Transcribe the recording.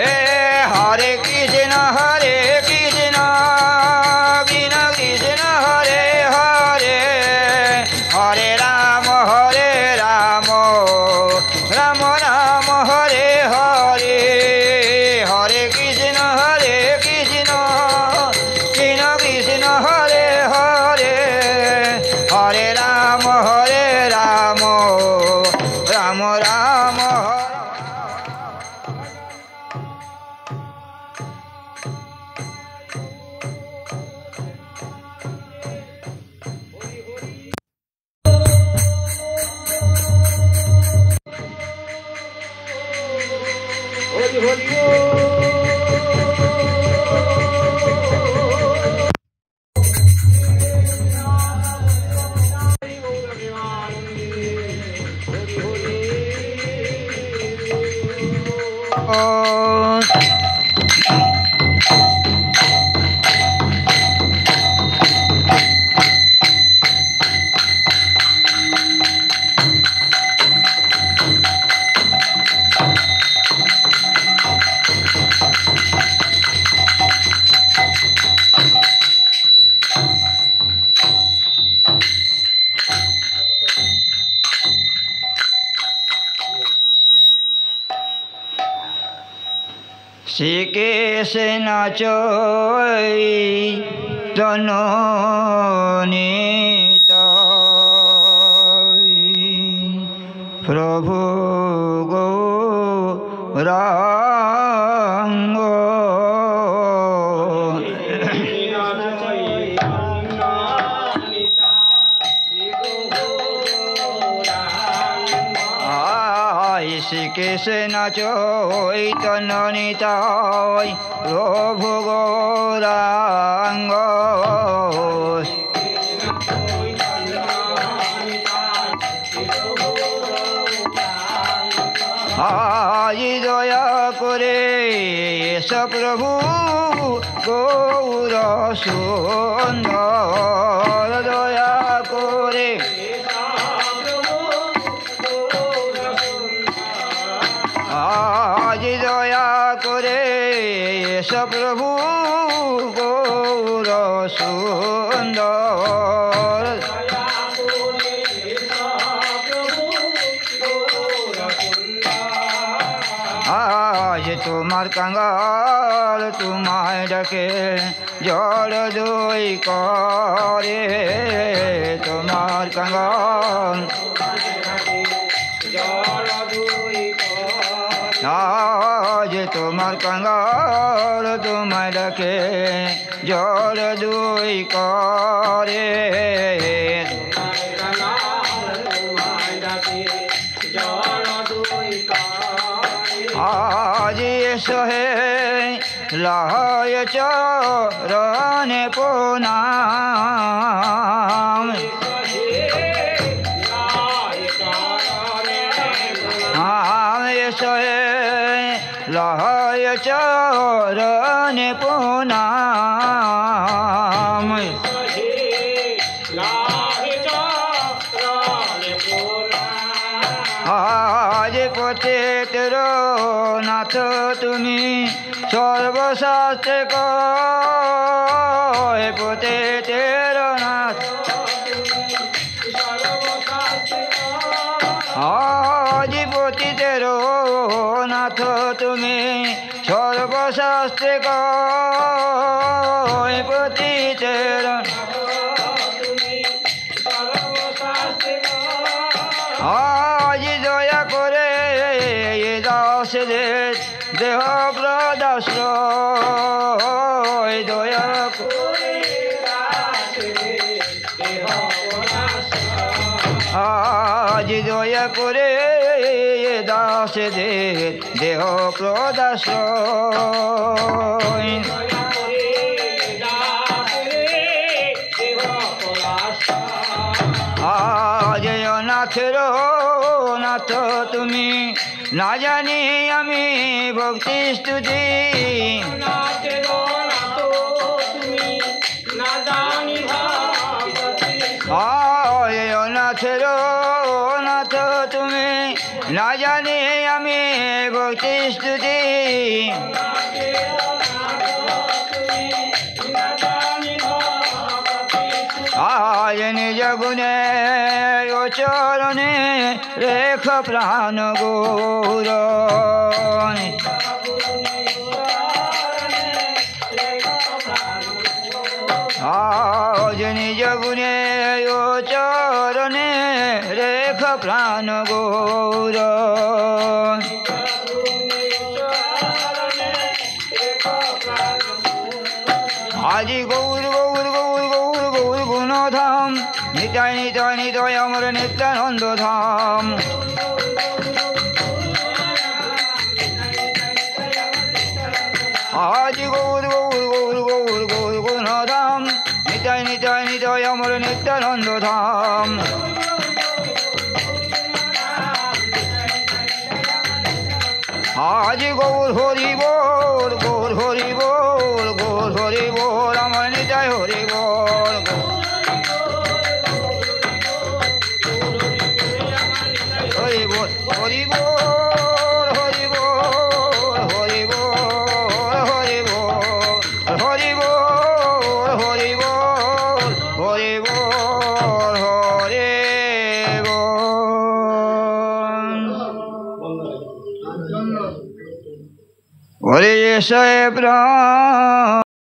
Hare Krishna Krishna Krishna Hare Hare Hare Rama Rama Rama Hare Hare Hare Krishna Krishna Krishna Hare Hare Hare Rama Rama Rama Shri Krishna Chaitanya Prabhu Gauranga Shri Krishna Chaitanya Nitai Prabhu Gauranga Aji daya kore sa Prabhu Gaura Sundar daya kore Aji daya kore sa Prabhu Gaura Sundar আজ তোমার কাঙ্গাল তোমায় ডাকে জল দই করে তোমার কাঙ্গাল আজ তোমার কাঙ্গাল তোমায় ডাকে জল দই করে आज सोहे लहय चरण प्रणाम सोहे लहय चरण प्रणाम आज पतित नाथ তুমি সর্বশাস্ত্রে কয় পতিতের নাথ আজ পতিতের নাথ তুমি সর্বশাস্ত্রে কয় পতিতের আজ দয়া করে দাসদের দেহ প্রদাশ্রয় দয়া করে আজ দয়া করে দাসদের দেহ প্রদাশ্রয় আজ অনাথের নাথ তুমি না জানি আমি ভক্তি স্তুতি অনাথের নাথ তুমি না জানি আমি ভক্তি স্তুতি বলছি আজ নিজ গুণে ও চরণে রেখ প্রাণ গৌর আজ নিজ গুণে ও চরণে রেখ প্রাণ গৌর আজি গৌর গৌর গৌর গৌর গৌর গুণধাম নিতাই নিতাই নিতাই আমার নিত্যানন্দ ধাম আজি গৌর গৌর গৌর গৌর গৌর গুণধাম নিতাই নিতাই নিতাই আমার নিত্যানন্দ ধাম আজ গৌর হরি বল গৌর হরি বল গৌর হরি বল আমার নিতাই হরি বল হরি বল হরি বল হরি বল হরি বল হরি বল হরি বল হরি বল হরি বল হরি বল হরে জয় প্রাণ